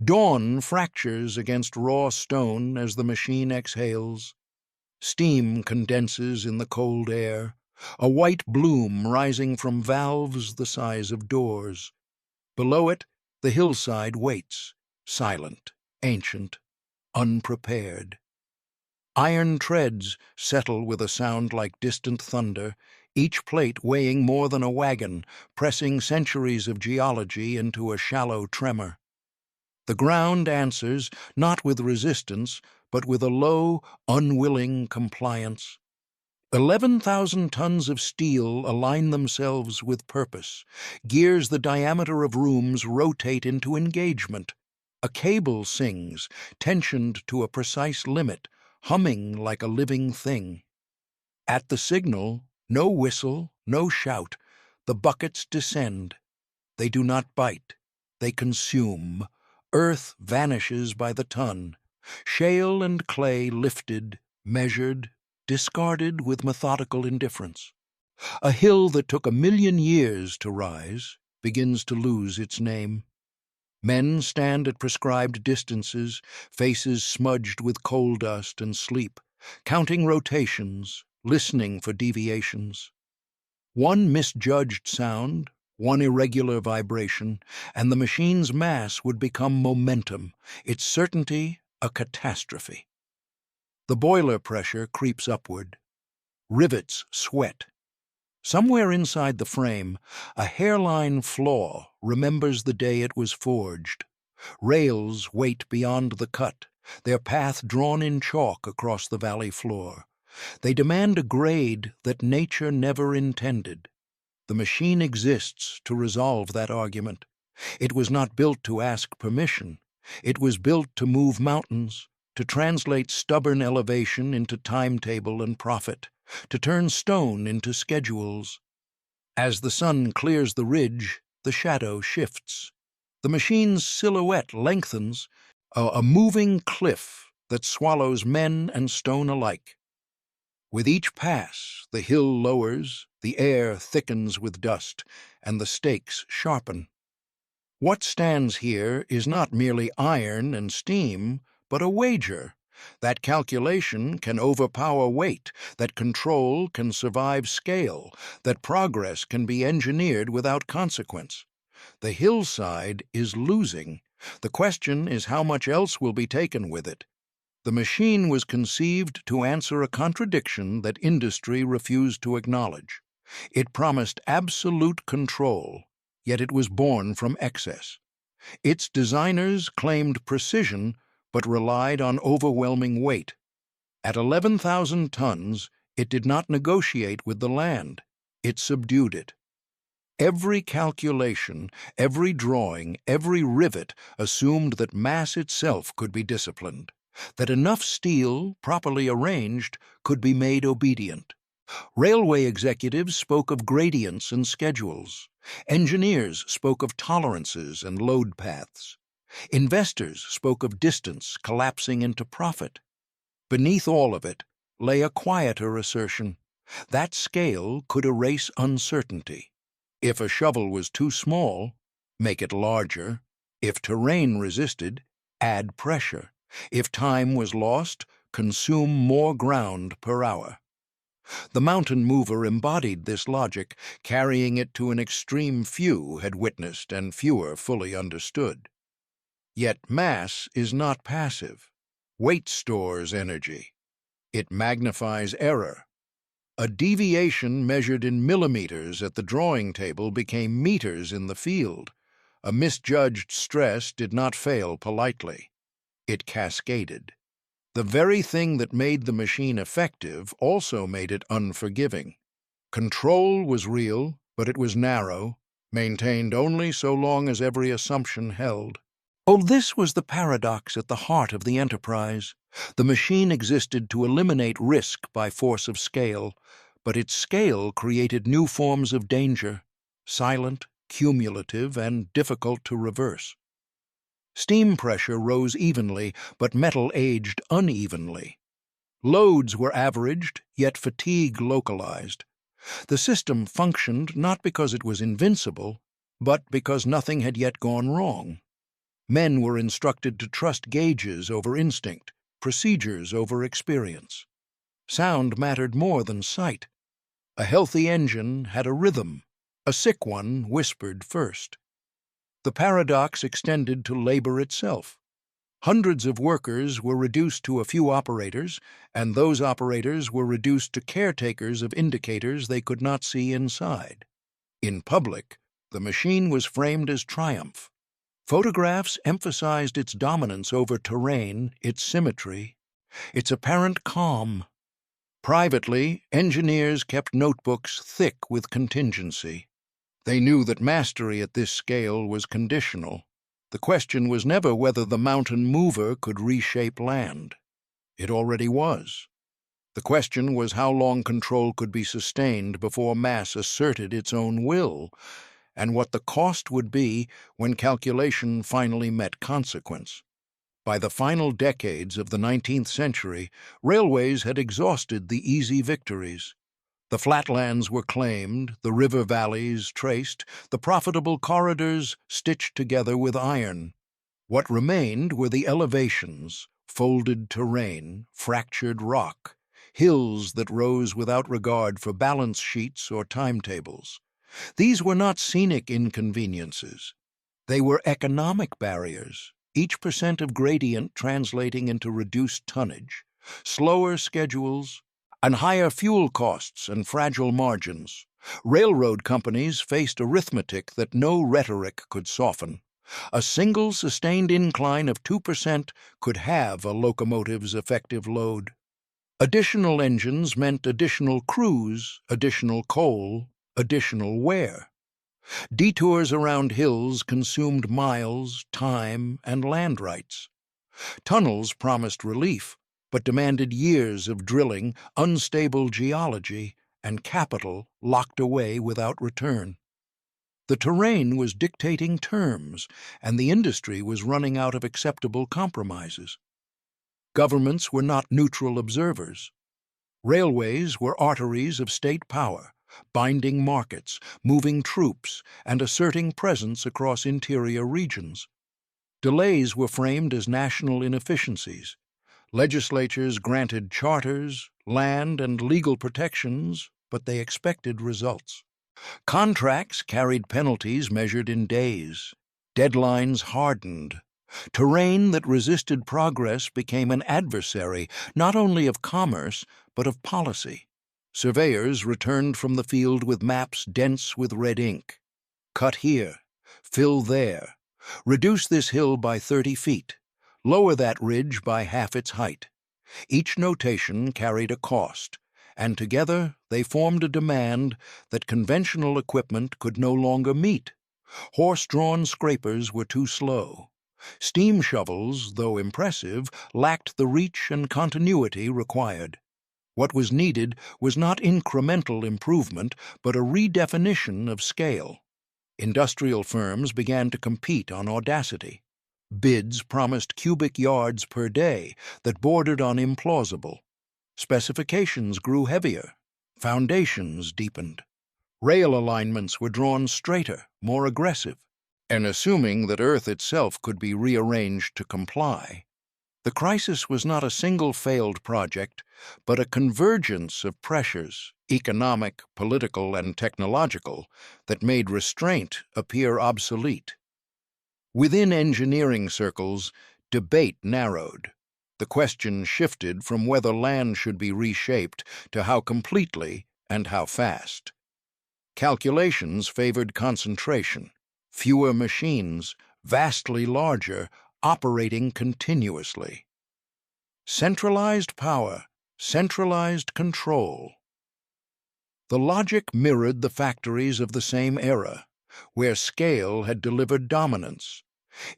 Dawn fractures against raw stone as the machine exhales. Steam condenses in the cold air, a white bloom rising from valves the size of doors. Below it, the hillside waits, silent, ancient, unprepared. Iron treads settle with a sound like distant thunder, each plate weighing more than a wagon, pressing centuries of geology into a shallow tremor. The ground answers, not with resistance, but with a low, unwilling compliance. 11,000 tons of steel align themselves with purpose. Gears the diameter of rooms rotate into engagement. A cable sings, tensioned to a precise limit, humming like a living thing. At the signal, no whistle, no shout, the buckets descend. They do not bite, they consume. Earth vanishes by the ton. Shale and clay lifted, measured, discarded with methodical indifference. A hill that took 1,000,000 years to rise begins to lose its name. Men stand at prescribed distances, faces smudged with coal dust and sleep, counting rotations, listening for deviations. One misjudged sound, one irregular vibration, and the machine's mass would become momentum, its certainty a catastrophe. The boiler pressure creeps upward. Rivets sweat. Somewhere inside the frame, a hairline flaw remembers the day it was forged. Rails wait beyond the cut, their path drawn in chalk across the valley floor. They demand a grade that nature never intended. The machine exists to resolve that argument. It was not built to ask permission. It was built to move mountains, to translate stubborn elevation into timetable and profit, to turn stone into schedules. As the sun clears the ridge, the shadow shifts. The machine's silhouette lengthens, a moving cliff that swallows men and stone alike. With each pass, the hill lowers, the air thickens with dust, and the stakes sharpen. What stands here is not merely iron and steam, but a wager. That calculation can overpower weight, that control can survive scale, that progress can be engineered without consequence. The hillside is losing. The question is how much else will be taken with it. The machine was conceived to answer a contradiction that industry refused to acknowledge. It promised absolute control, yet it was born from excess. Its designers claimed precision, but relied on overwhelming weight. At 11,000 tons, it did not negotiate with the land. It subdued it. Every calculation, every drawing, every rivet assumed that mass itself could be disciplined, that enough steel, properly arranged, could be made obedient. Railway executives spoke of gradients and schedules. Engineers spoke of tolerances and load paths. Investors spoke of distance collapsing into profit. Beneath all of it lay a quieter assertion. That scale could erase uncertainty. If a shovel was too small, make it larger. If terrain resisted, add pressure. If time was lost, consume more ground per hour. The mountain mover embodied this logic, carrying it to an extreme few had witnessed and fewer fully understood. Yet mass is not passive. Weight stores energy. It magnifies error. A deviation measured in millimeters at the drawing table became meters in the field. A misjudged stress did not fail politely. It cascaded. The very thing that made the machine effective also made it unforgiving. Control was real, but it was narrow, maintained only so long as every assumption held. Oh, this was the paradox at the heart of the enterprise. The machine existed to eliminate risk by force of scale, but its scale created new forms of danger, silent, cumulative, and difficult to reverse. Steam pressure rose evenly, but metal aged unevenly. Loads were averaged, yet fatigue localized. The system functioned not because it was invincible, but because nothing had yet gone wrong. Men were instructed to trust gauges over instinct, procedures over experience. Sound mattered more than sight. A healthy engine had a rhythm. A sick one whispered first. The paradox extended to labor itself. Hundreds of workers were reduced to a few operators, and those operators were reduced to caretakers of indicators they could not see inside. In public, the machine was framed as triumph. Photographs emphasized its dominance over terrain, its symmetry, its apparent calm. Privately, engineers kept notebooks thick with contingency. They knew that mastery at this scale was conditional. The question was never whether the mountain mover could reshape land. It already was. The question was how long control could be sustained before mass asserted its own will, and what the cost would be when calculation finally met consequence. By the final decades of the 19th century, railways had exhausted the easy victories. The flatlands were claimed, the river valleys traced, the profitable corridors stitched together with iron. What remained were the elevations, folded terrain, fractured rock, hills that rose without regard for balance sheets or timetables. These were not scenic inconveniences. They were economic barriers, each percent of gradient translating into reduced tonnage, slower schedules, and higher fuel costs and fragile margins. Railroad companies faced arithmetic that no rhetoric could soften. A single sustained incline of 2% could halve a locomotive's effective load. Additional engines meant additional crews, additional coal, additional wear. Detours around hills consumed miles, time, and land rights. Tunnels promised relief, but demanded years of drilling, unstable geology, and capital locked away without return. The terrain was dictating terms, and the industry was running out of acceptable compromises. Governments were not neutral observers. Railways were arteries of state power, binding markets, moving troops, and asserting presence across interior regions. Delays were framed as national inefficiencies. Legislatures granted charters, land, and legal protections, but they expected results. Contracts carried penalties measured in days. Deadlines hardened. Terrain that resisted progress became an adversary not only of commerce, but of policy. Surveyors returned from the field with maps dense with red ink. Cut here, fill there, reduce this hill by 30 feet, lower that ridge by half its height. Each notation carried a cost, and together they formed a demand that conventional equipment could no longer meet. Horse-drawn scrapers were too slow. Steam shovels, though impressive, lacked the reach and continuity required. What was needed was not incremental improvement, but a redefinition of scale. Industrial firms began to compete on audacity. Bids promised cubic yards per day that bordered on implausible. Specifications grew heavier. Foundations deepened. Rail alignments were drawn straighter, more aggressive. And assuming that Earth itself could be rearranged to comply. The crisis was not a single failed project, but a convergence of pressures, economic, political, and technological, that made restraint appear obsolete. Within engineering circles, debate narrowed. The question shifted from whether land should be reshaped to how completely and how fast. Calculations favored concentration. Fewer machines, vastly larger, operating continuously. Centralized power, centralized control. The logic mirrored the factories of the same era, where scale had delivered dominance.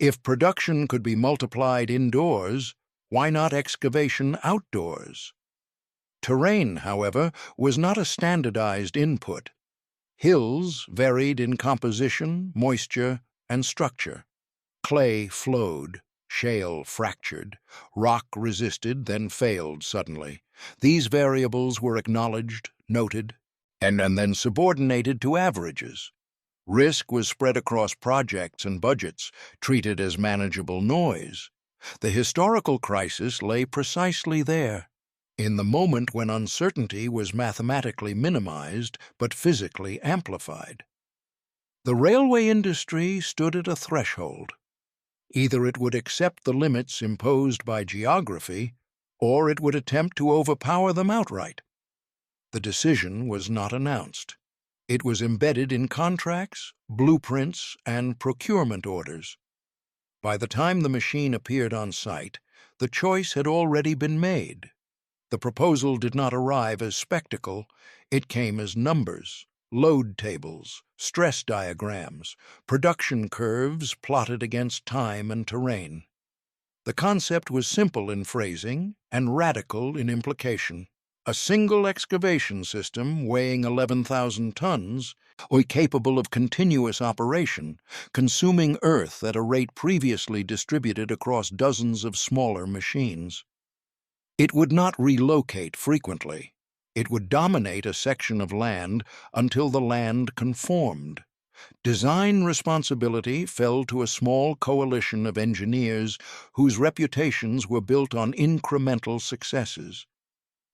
If production could be multiplied indoors, why not excavation outdoors? Terrain, however, was not a standardized input. Hills varied in composition, moisture, and structure. Clay flowed, shale fractured, rock resisted, then failed suddenly. These variables were acknowledged, noted, and then subordinated to averages. Risk was spread across projects and budgets, treated as manageable noise. The historical crisis lay precisely there, in the moment when uncertainty was mathematically minimized but physically amplified. The railway industry stood at a threshold. Either it would accept the limits imposed by geography, or it would attempt to overpower them outright. The decision was not announced. It was embedded in contracts, blueprints, and procurement orders. By the time the machine appeared on site, the choice had already been made. The proposal did not arrive as spectacle, it came as numbers, load tables, stress diagrams, production curves plotted against time and terrain. The concept was simple in phrasing and radical in implication. A single excavation system weighing 11,000 tons, or capable of continuous operation, consuming earth at a rate previously distributed across dozens of smaller machines. It would not relocate frequently. It would dominate a section of land until the land conformed. Design responsibility fell to a small coalition of engineers whose reputations were built on incremental successes.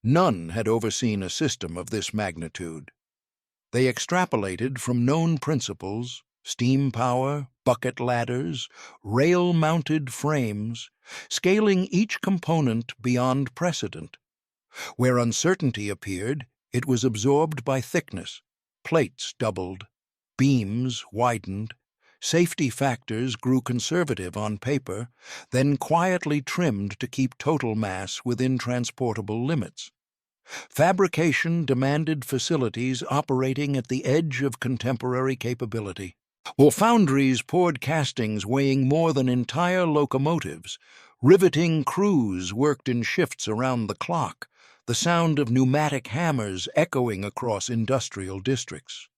None had overseen a system of this magnitude. They extrapolated from known principles, steam power, bucket ladders, rail-mounted frames, scaling each component beyond precedent. Where uncertainty appeared, it was absorbed by thickness. Plates doubled, beams widened, safety factors grew conservative on paper, then quietly trimmed to keep total mass within transportable limits. Fabrication demanded facilities operating at the edge of contemporary capability. While foundries poured castings weighing more than entire locomotives, riveting crews worked in shifts around the clock, the sound of pneumatic hammers echoing across industrial districts.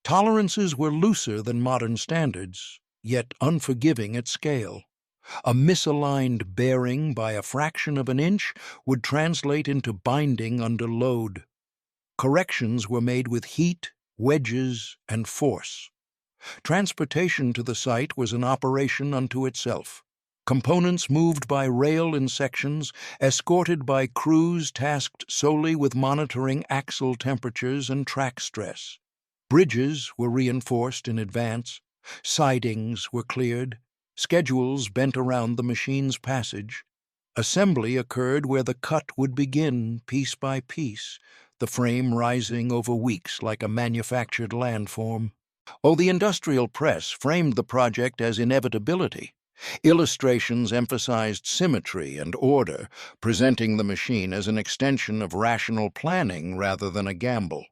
Tolerances were looser than modern standards, yet unforgiving at scale. A misaligned bearing by a fraction of an inch would translate into binding under load. Corrections were made with heat, wedges, and force. Transportation to the site was an operation unto itself. Components moved by rail in sections, escorted by crews tasked solely with monitoring axle temperatures and track stress. Bridges were reinforced in advance, sidings were cleared, schedules bent around the machine's passage. Assembly occurred where the cut would begin, piece by piece, the frame rising over weeks like a manufactured landform. The industrial press framed the project as inevitability. Illustrations emphasized symmetry and order, presenting the machine as an extension of rational planning rather than a gamble.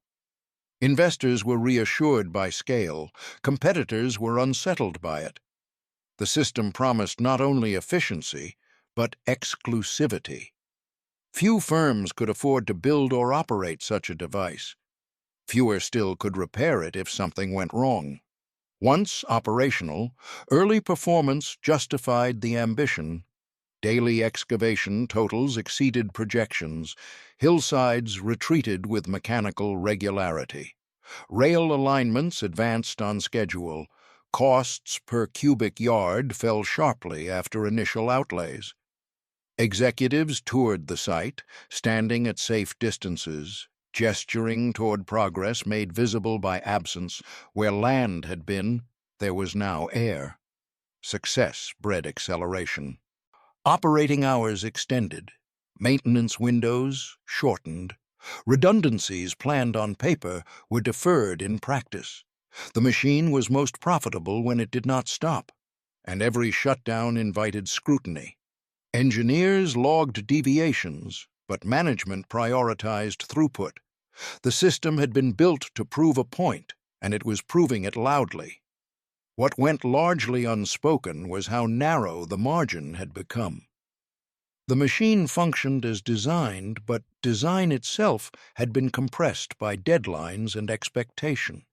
Investors were reassured by scale, competitors were unsettled by it. The system promised not only efficiency, but exclusivity. Few firms could afford to build or operate such a device. Fewer still could repair it if something went wrong. Once operational, early performance justified the ambition. Daily excavation totals exceeded projections. Hillsides retreated with mechanical regularity. Rail alignments advanced on schedule. Costs per cubic yard fell sharply after initial outlays. Executives toured the site, standing at safe distances, gesturing toward progress made visible by absence. Where land had been, there was now air. Success bred acceleration. Operating hours extended. Maintenance windows shortened. Redundancies planned on paper were deferred in practice. The machine was most profitable when it did not stop, and every shutdown invited scrutiny. Engineers logged deviations, but management prioritized throughput. The system had been built to prove a point, and it was proving it loudly. What went largely unspoken was how narrow the margin had become. The machine functioned as designed, but design itself had been compressed by deadlines and expectation.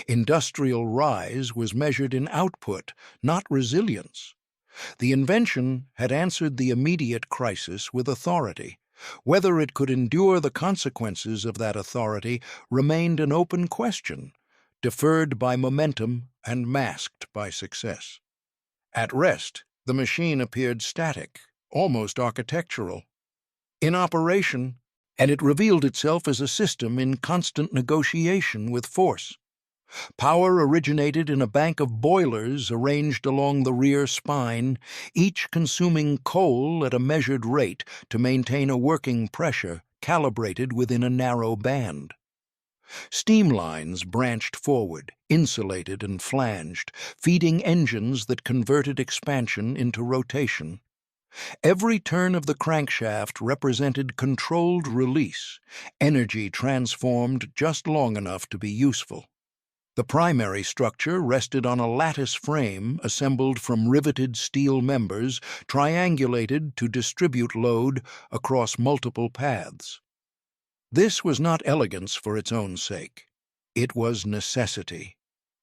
Industrial rise was measured in output, not resilience. The invention had answered the immediate crisis with authority. Whether it could endure the consequences of that authority remained an open question. deferred by momentum and masked by success. At rest, the machine appeared static, almost architectural. In operation, and it revealed itself as a system in constant negotiation with force. Power originated in a bank of boilers arranged along the rear spine, each consuming coal at a measured rate to maintain a working pressure calibrated within a narrow band. Steam lines branched forward, insulated and flanged, feeding engines that converted expansion into rotation. Every turn of the crankshaft represented controlled release, energy transformed just long enough to be useful. The primary structure rested on a lattice frame assembled from riveted steel members, triangulated to distribute load across multiple paths. This was not elegance for its own sake. It was necessity.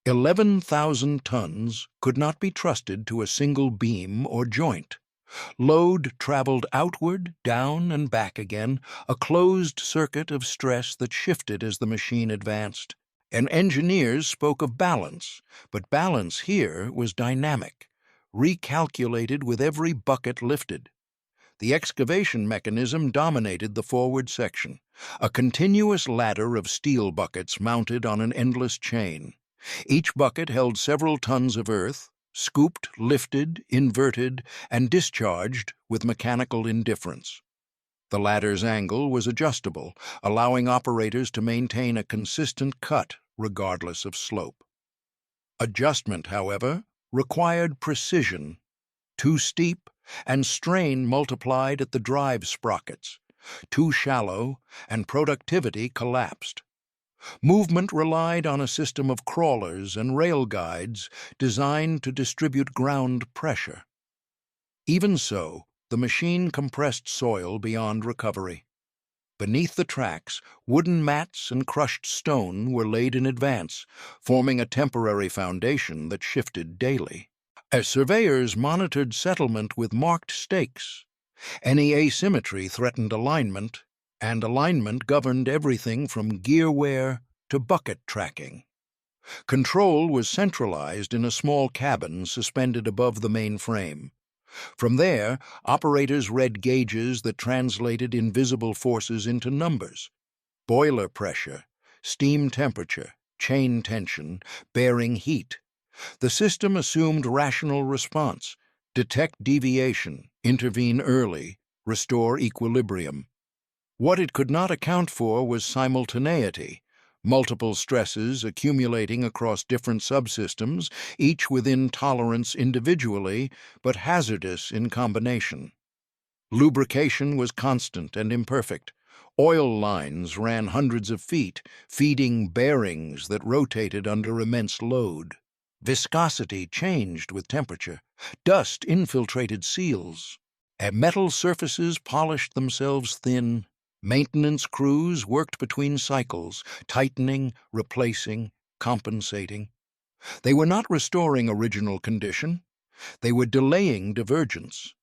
11,000 tons could not be trusted to a single beam or joint. Load traveled outward, down, and back again, a closed circuit of stress that shifted as the machine advanced. And engineers spoke of balance, but balance here was dynamic, recalculated with every bucket lifted. The excavation mechanism dominated the forward section, a continuous ladder of steel buckets mounted on an endless chain. Each bucket held several tons of earth, scooped, lifted, inverted, and discharged with mechanical indifference. The ladder's angle was adjustable, allowing operators to maintain a consistent cut regardless of slope. Adjustment, however, required precision. Too steep, and strain multiplied at the drive sprockets. Too shallow, and productivity collapsed. Movement relied on a system of crawlers and rail guides designed to distribute ground pressure. Even so, the machine compressed soil beyond recovery. Beneath the tracks, wooden mats and crushed stone were laid in advance, forming a temporary foundation that shifted daily. As surveyors monitored settlement with marked stakes, any asymmetry threatened alignment, and alignment governed everything from gear wear to bucket tracking. Control was centralized in a small cabin suspended above the main frame. From there, operators read gauges that translated invisible forces into numbers: boiler pressure, steam temperature, chain tension, bearing heat. The system assumed rational response, detect deviation, intervene early, restore equilibrium. What it could not account for was simultaneity, multiple stresses accumulating across different subsystems, each within tolerance individually, but hazardous in combination. Lubrication was constant and imperfect. Oil lines ran hundreds of feet, feeding bearings that rotated under immense load. Viscosity changed with temperature. Dust infiltrated seals. And metal surfaces polished themselves thin. Maintenance crews worked between cycles, tightening, replacing, compensating. They were not restoring original condition. They were delaying divergence.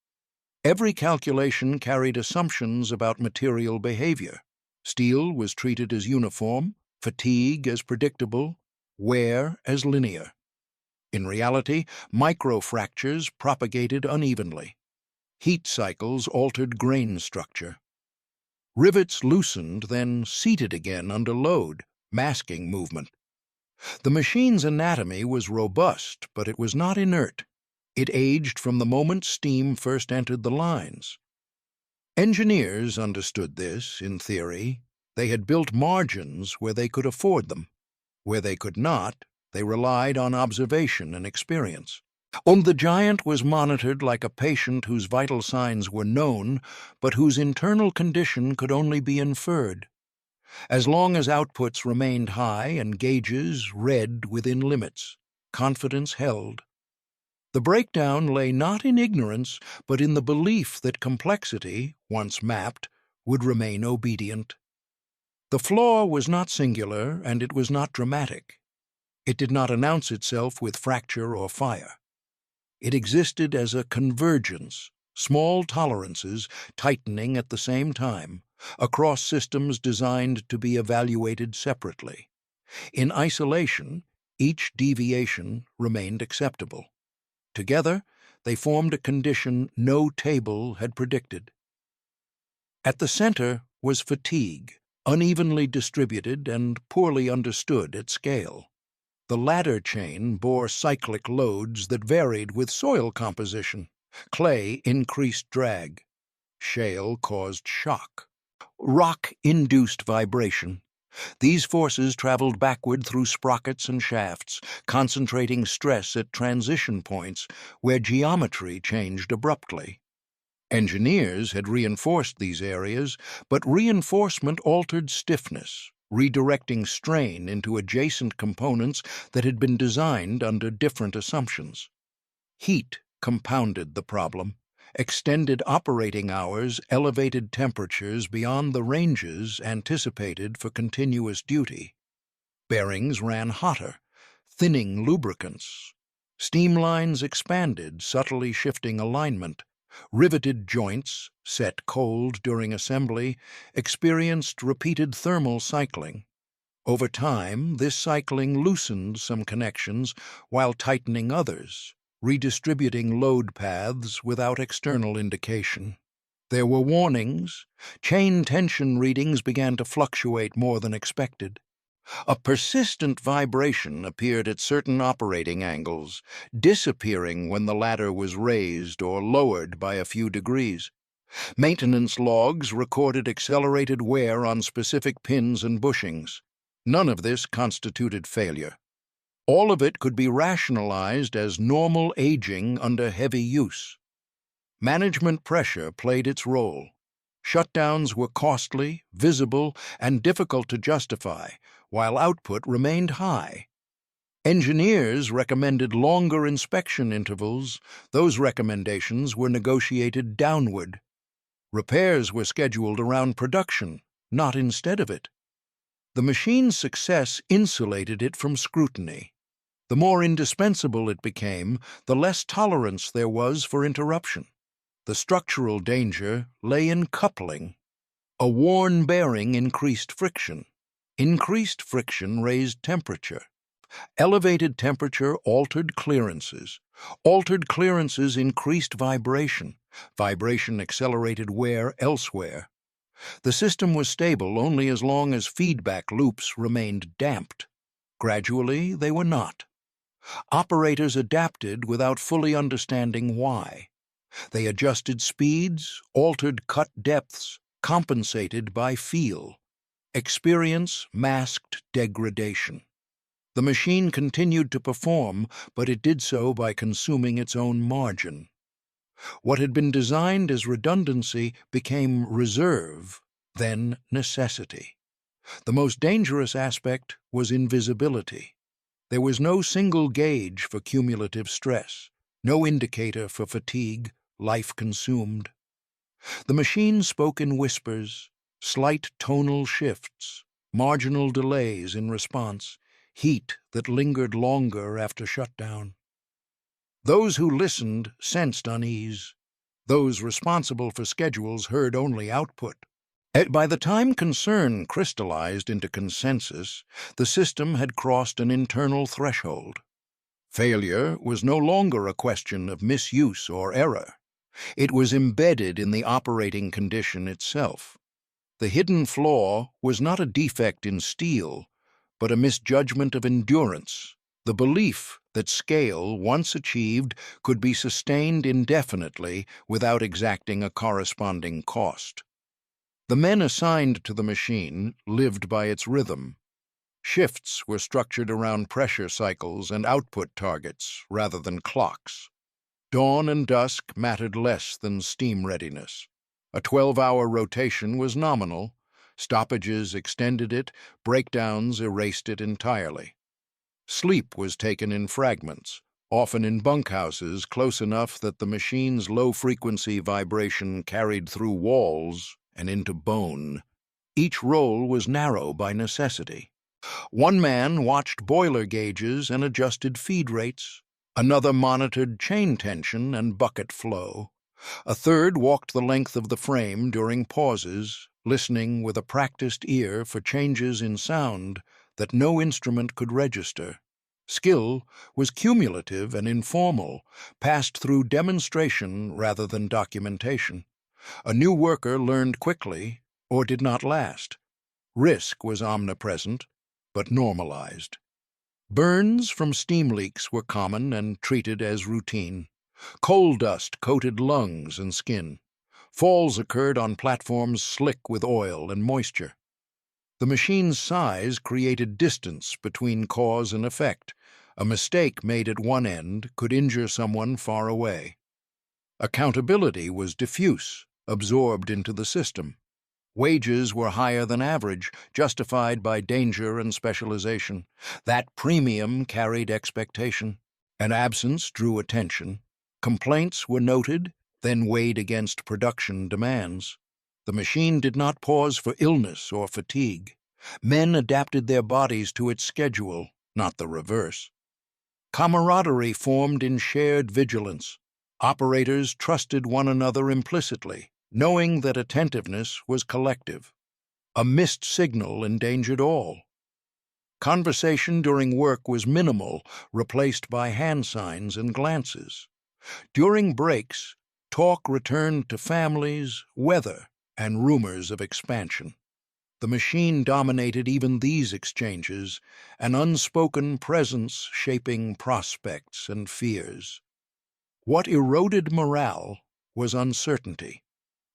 Every calculation carried assumptions about material behavior. Steel was treated as uniform, fatigue as predictable, wear as linear. In reality, microfractures propagated unevenly. Heat cycles altered grain structure. Rivets loosened, then seated again under load, masking movement. The machine's anatomy was robust, but it was not inert. It aged from the moment steam first entered the lines. Engineers understood this, in theory. They had built margins where they could afford them. Where they could not, they relied on observation and experience. And the giant was monitored like a patient whose vital signs were known, but whose internal condition could only be inferred. As long as outputs remained high and gauges read within limits, confidence held. The breakdown lay not in ignorance, but in the belief that complexity, once mapped, would remain obedient. The flaw was not singular, and it was not dramatic. It did not announce itself with fracture or fire. It existed as a convergence, small tolerances tightening at the same time, across systems designed to be evaluated separately. In isolation, Each deviation remained acceptable. Together, they formed a condition no table had predicted. At the center was fatigue, unevenly distributed and poorly understood at scale. The ladder chain bore cyclic loads that varied with soil composition. Clay increased drag. Shale caused shock. Rock induced vibration. These forces traveled backward through sprockets and shafts, concentrating stress at transition points where geometry changed abruptly. Engineers had reinforced these areas, but reinforcement altered stiffness, redirecting strain into adjacent components that had been designed under different assumptions. Heat compounded the problem. Extended operating hours elevated temperatures beyond the ranges anticipated for continuous duty. Bearings ran hotter, thinning lubricants. Steam lines expanded, subtly shifting alignment. Riveted joints, set cold during assembly, experienced repeated thermal cycling. Over time, this cycling loosened some connections while tightening others, redistributing load paths without external indication. There were warnings. Chain tension readings began to fluctuate more than expected. A persistent vibration appeared at certain operating angles, disappearing when the ladder was raised or lowered by a few degrees. Maintenance logs recorded accelerated wear on specific pins and bushings. None of this constituted failure. All of it could be rationalized as normal aging under heavy use. Management pressure played its role. Shutdowns were costly, visible, and difficult to justify, while output remained high. Engineers recommended longer inspection intervals. Those recommendations were negotiated downward. Repairs were scheduled around production, not instead of it. The machine's success insulated it from scrutiny. The more indispensable it became, the less tolerance there was for interruption. The structural danger lay in coupling. A worn bearing increased friction. Increased friction raised temperature. Elevated temperature altered clearances. Altered clearances increased vibration. Vibration accelerated wear elsewhere. The system was stable only as long as feedback loops remained damped. Gradually, they were not. Operators adapted without fully understanding why. They adjusted speeds, altered cut depths, compensated by feel. Experience masked degradation. The machine continued to perform, but it did so by consuming its own margin. What had been designed as redundancy became reserve, then necessity. The most dangerous aspect was invisibility. There was no single gauge for cumulative stress, no indicator for fatigue, life consumed. The machine spoke in whispers, slight tonal shifts, marginal delays in response, heat that lingered longer after shutdown. Those who listened sensed unease. Those responsible for schedules heard only output. By the time concern crystallized into consensus, the system had crossed an internal threshold. Failure was no longer a question of misuse or error. It was embedded in the operating condition itself. The hidden flaw was not a defect in steel, but a misjudgment of endurance, the belief that scale, once achieved, could be sustained indefinitely without exacting a corresponding cost. The men assigned to the machine lived by its rhythm. Shifts were structured around pressure cycles and output targets rather than clocks. Dawn and dusk mattered less than steam readiness. A 12-hour rotation was nominal. Stoppages extended it, breakdowns erased it entirely. Sleep was taken in fragments, often in bunkhouses close enough that the machine's low-frequency vibration carried through walls and into bone. Each roll was narrow by necessity. One man watched boiler gauges and adjusted feed rates. Another monitored chain tension and bucket flow. A third walked the length of the frame during pauses, listening with a practiced ear for changes in sound that no instrument could register. Skill was cumulative and informal, passed through demonstration rather than documentation. A new worker learned quickly or did not last. Risk was omnipresent, but normalized. Burns from steam leaks were common and treated as routine. Coal dust coated lungs and skin. Falls occurred on platforms slick with oil and moisture. The machine's size created distance between cause and effect. A mistake made at one end could injure someone far away. Accountability was diffuse, absorbed into the system. Wages were higher than average, justified by danger and specialization. That premium carried expectation. An absence drew attention. Complaints were noted, then weighed against production demands. The machine did not pause for illness or fatigue. Men adapted their bodies to its schedule, not the reverse. Camaraderie formed in shared vigilance. Operators trusted one another implicitly, knowing that attentiveness was collective. A missed signal endangered all. Conversation during work was minimal, replaced by hand signs and glances. During breaks, talk returned to families, weather, and rumors of expansion. The machine dominated even these exchanges, an unspoken presence shaping prospects and fears. What eroded morale was uncertainty.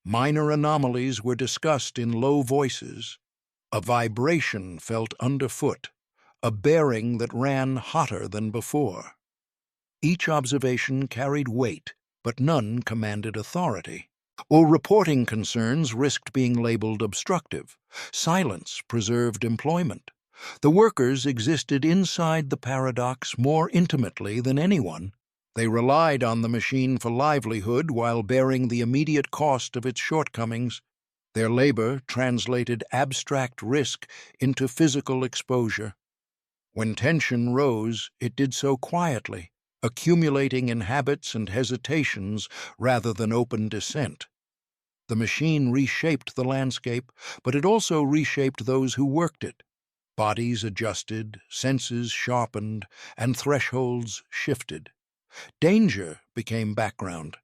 Minor anomalies were discussed in low voices. A vibration felt underfoot, a bearing that ran hotter than before. Each observation carried weight, but none commanded authority. Or reporting concerns risked being labeled obstructive. Silence preserved employment. The workers existed inside the paradox more intimately than anyone. They relied on the machine for livelihood while bearing the immediate cost of its shortcomings. Their labor translated abstract risk into physical exposure. When tension rose, it did so quietly, accumulating in habits and hesitations rather than open dissent. The machine reshaped the landscape, but it also reshaped those who worked it. Bodies adjusted, senses sharpened, and thresholds shifted. Danger became background.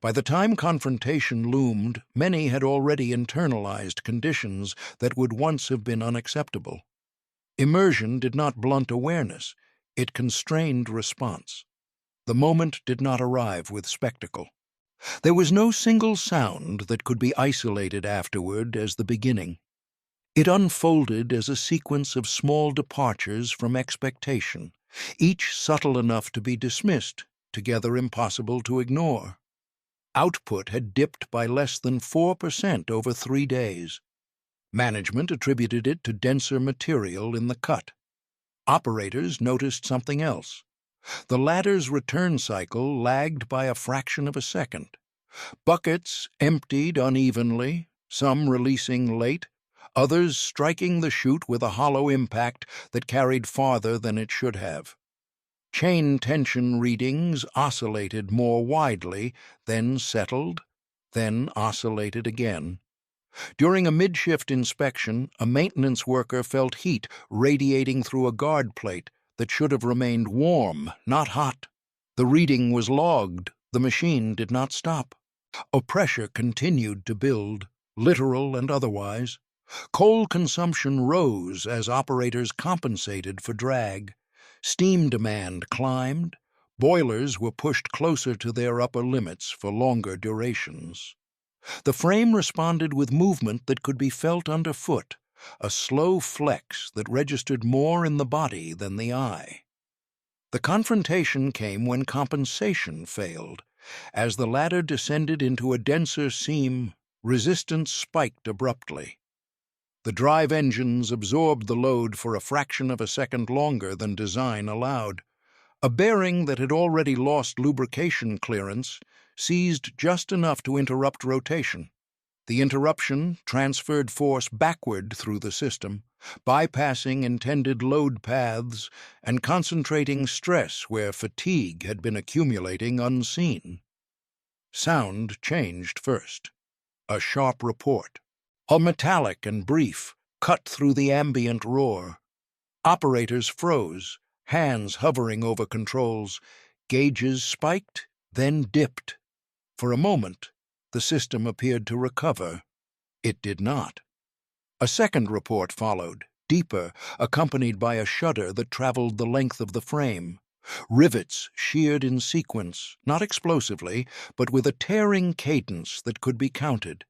By the time confrontation loomed, many had already internalized conditions that would once have been unacceptable. Immersion did not blunt awareness, it constrained response. The moment did not arrive with spectacle. There was no single sound that could be isolated afterward as the beginning. It unfolded as a sequence of small departures from expectation, each subtle enough to be dismissed, together impossible to ignore. Output had dipped by less than 4% over 3 days. Management attributed it to denser material in the cut. Operators noticed something else. The ladder's return cycle lagged by a fraction of a second. Buckets emptied unevenly, some releasing late, others striking the chute with a hollow impact that carried farther than it should have. Chain tension readings oscillated more widely, then settled, then oscillated again. During a mid-shift inspection, a maintenance worker felt heat radiating through a guard plate that should have remained warm, not hot. The reading was logged. The machine did not stop. Pressure continued to build, literal and otherwise. Coal consumption rose as operators compensated for drag. Steam demand climbed. Boilers were pushed closer to their upper limits for longer durations. The frame responded with movement that could be felt underfoot, a slow flex that registered more in the body than the eye. The confrontation came when compensation failed. As the ladder descended into a denser seam, resistance spiked abruptly. The drive engines absorbed the load for a fraction of a second longer than design allowed. A bearing that had already lost lubrication clearance seized just enough to interrupt rotation. The interruption transferred force backward through the system, bypassing intended load paths and concentrating stress where fatigue had been accumulating unseen. Sound changed first. A sharp report. A metallic and brief, cut through the ambient roar. Operators froze, hands hovering over controls. Gauges spiked, then dipped. For a moment, the system appeared to recover. It did not. A second report followed, deeper, accompanied by a shudder that traveled the length of the frame. Rivets sheared in sequence, not explosively, but with a tearing cadence that could be counted.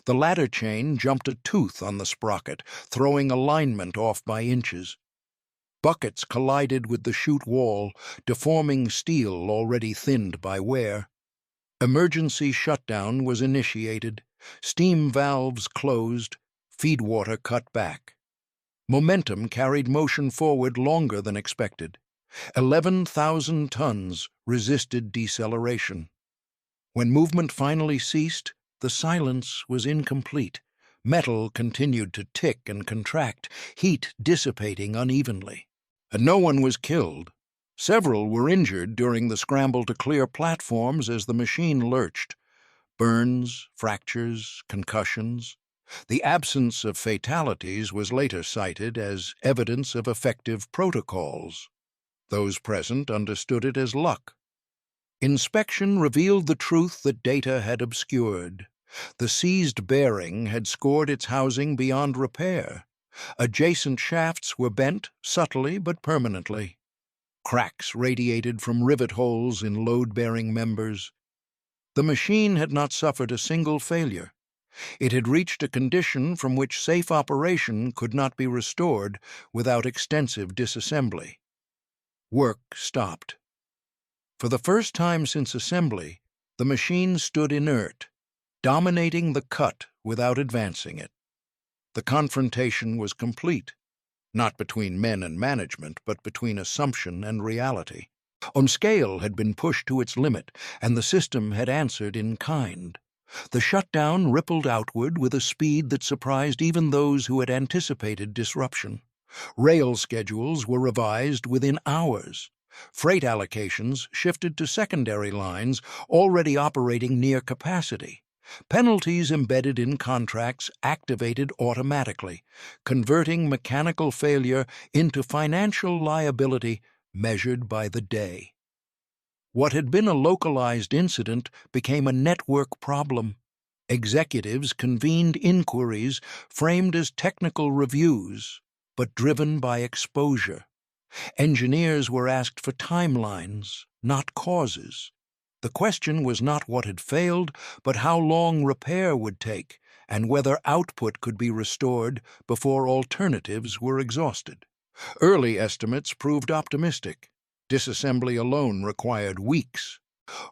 The ladder chain jumped a tooth on the sprocket, throwing alignment off by inches. Buckets collided with the chute wall, deforming steel already thinned by wear. Emergency shutdown was initiated. Steam valves closed, feed water cut back. Momentum carried motion forward longer than expected. 11,000 tons resisted deceleration. When movement finally ceased, the silence was incomplete. Metal continued to tick and contract, heat dissipating unevenly. And no one was killed. Several were injured during the scramble to clear platforms as the machine lurched. Burns, fractures, concussions. The absence of fatalities was later cited as evidence of effective protocols. Those present understood it as luck. Inspection revealed the truth that data had obscured. The seized bearing had scored its housing beyond repair. Adjacent shafts were bent, subtly but permanently. Cracks radiated from rivet holes in load-bearing members. The machine had not suffered a single failure. It had reached a condition from which safe operation could not be restored without extensive disassembly. Work stopped. For the first time since assembly, the machine stood inert, dominating the cut without advancing it. The confrontation was complete, not between men and management, but between assumption and reality. Scale had been pushed to its limit, and the system had answered in kind. The shutdown rippled outward with a speed that surprised even those who had anticipated disruption. Rail schedules were revised within hours. Freight allocations shifted to secondary lines already operating near capacity. Penalties embedded in contracts activated automatically, converting mechanical failure into financial liability measured by the day. What had been a localized incident became a network problem. Executives convened inquiries framed as technical reviews, but driven by exposure. Engineers were asked for timelines, not causes. The question was not what had failed, but how long repair would take, and whether output could be restored before alternatives were exhausted. Early estimates proved optimistic. Disassembly alone required weeks.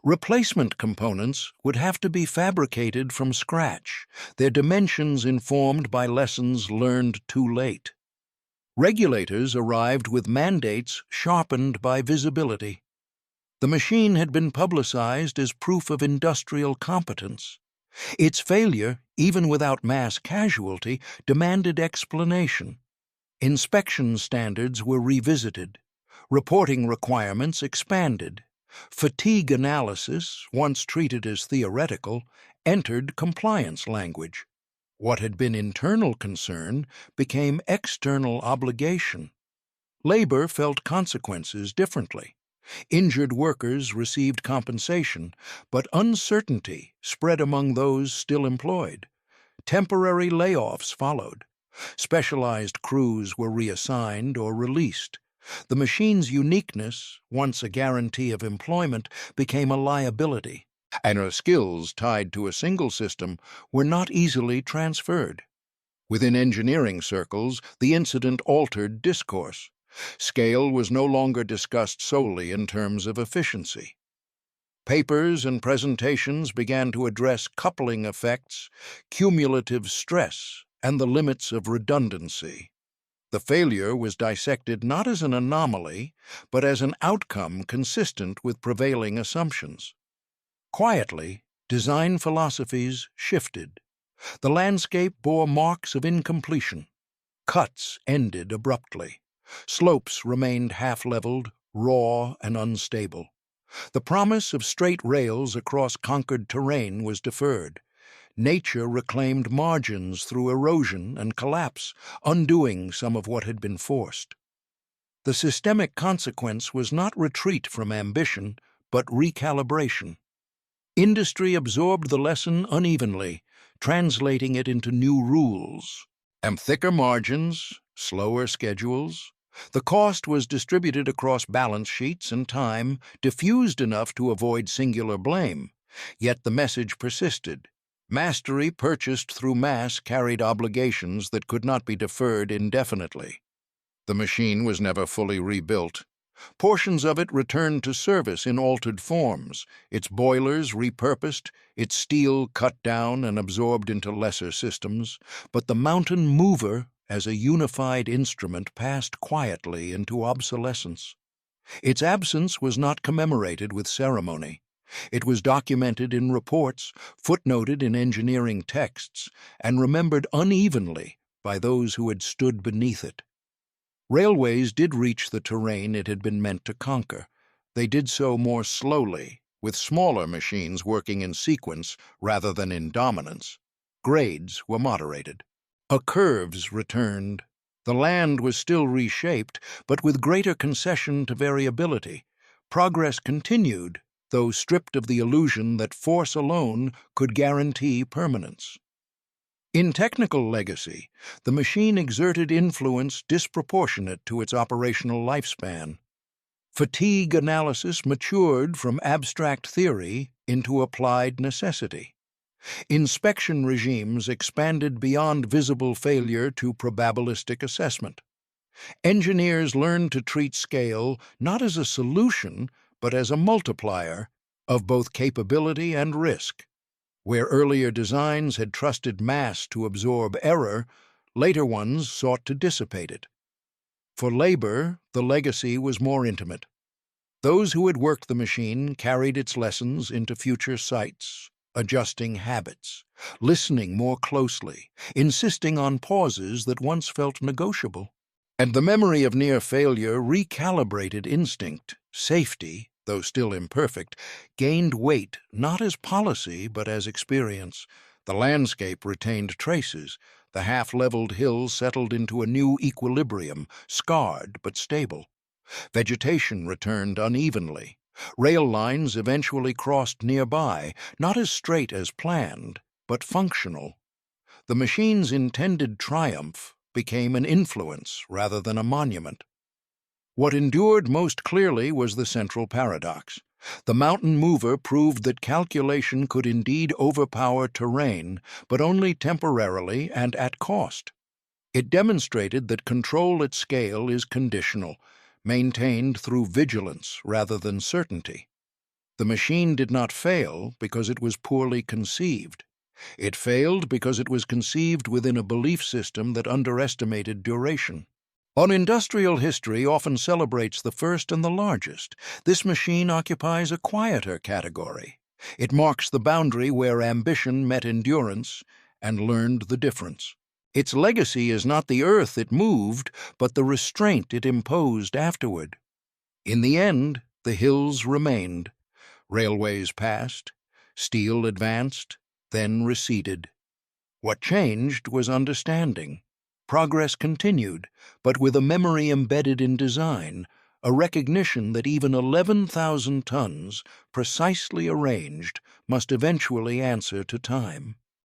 Replacement components would have to be fabricated from scratch, their dimensions informed by lessons learned too late. Regulators arrived with mandates sharpened by visibility. The machine had been publicized as proof of industrial competence. Its failure, even without mass casualty, demanded explanation. Inspection standards were revisited. Reporting requirements expanded. Fatigue analysis, once treated as theoretical, entered compliance language. What had been internal concern became external obligation. Labor felt consequences differently. Injured workers received compensation, but uncertainty spread among those still employed. Temporary layoffs followed. Specialized crews were reassigned or released. The machine's uniqueness, once a guarantee of employment, became a liability, and her skills tied to a single system were not easily transferred. Within engineering circles, the incident altered discourse. Scale was no longer discussed solely in terms of efficiency. Papers and presentations began to address coupling effects, cumulative stress, and the limits of redundancy. The failure was dissected not as an anomaly, but as an outcome consistent with prevailing assumptions. Quietly, design philosophies shifted. The landscape bore marks of incompletion. Cuts ended abruptly. Slopes remained half-leveled, raw, and unstable. The promise of straight rails across conquered terrain was deferred. Nature reclaimed margins through erosion and collapse, undoing some of what had been forced. The systemic consequence was not retreat from ambition, but recalibration. Industry absorbed the lesson unevenly, translating it into new rules. Thicker margins, slower schedules. The cost was distributed across balance sheets and time, diffused enough to avoid singular blame. Yet the message persisted. Mastery purchased through mass carried obligations that could not be deferred indefinitely. The machine was never fully rebuilt. Portions of it returned to service in altered forms, its boilers repurposed, its steel cut down and absorbed into lesser systems, but the mountain mover, as a unified instrument, passed quietly into obsolescence. Its absence was not commemorated with ceremony. It was documented in reports, footnoted in engineering texts, and remembered unevenly by those who had stood beneath it. Railways did reach the terrain it had been meant to conquer. They did so more slowly, with smaller machines working in sequence rather than in dominance. Grades were moderated. Curves returned. The land was still reshaped, but with greater concession to variability. Progress continued, though stripped of the illusion that force alone could guarantee permanence. In technical legacy, the machine exerted influence disproportionate to its operational lifespan. Fatigue analysis matured from abstract theory into applied necessity. Inspection regimes expanded beyond visible failure to probabilistic assessment. Engineers learned to treat scale not as a solution, but as a multiplier of both capability and risk. Where earlier designs had trusted mass to absorb error, later ones sought to dissipate it. For labor, the legacy was more intimate. Those who had worked the machine carried its lessons into future sites, adjusting habits, listening more closely, insisting on pauses that once felt negotiable. And the memory of near failure recalibrated instinct, safety, though still imperfect, gained weight not as policy but as experience. The landscape retained traces. The half-leveled hills settled into a new equilibrium, scarred but stable. Vegetation returned unevenly. Rail lines eventually crossed nearby, not as straight as planned, but functional. The machine's intended triumph became an influence rather than a monument. What endured most clearly was the central paradox. The mountain mover proved that calculation could indeed overpower terrain, but only temporarily and at cost. It demonstrated that control at scale is conditional, maintained through vigilance rather than certainty. The machine did not fail because it was poorly conceived. It failed because it was conceived within a belief system that underestimated duration. Industrial history often celebrates the first and the largest. This machine occupies a quieter category. It marks the boundary where ambition met endurance and learned the difference. Its legacy is not the earth it moved, but the restraint it imposed afterward. In the end, the hills remained. Railways passed, steel advanced, then receded. What changed was understanding. Progress continued, but with a memory embedded in design, a recognition that even 11,000 tons, precisely arranged, must eventually answer to time.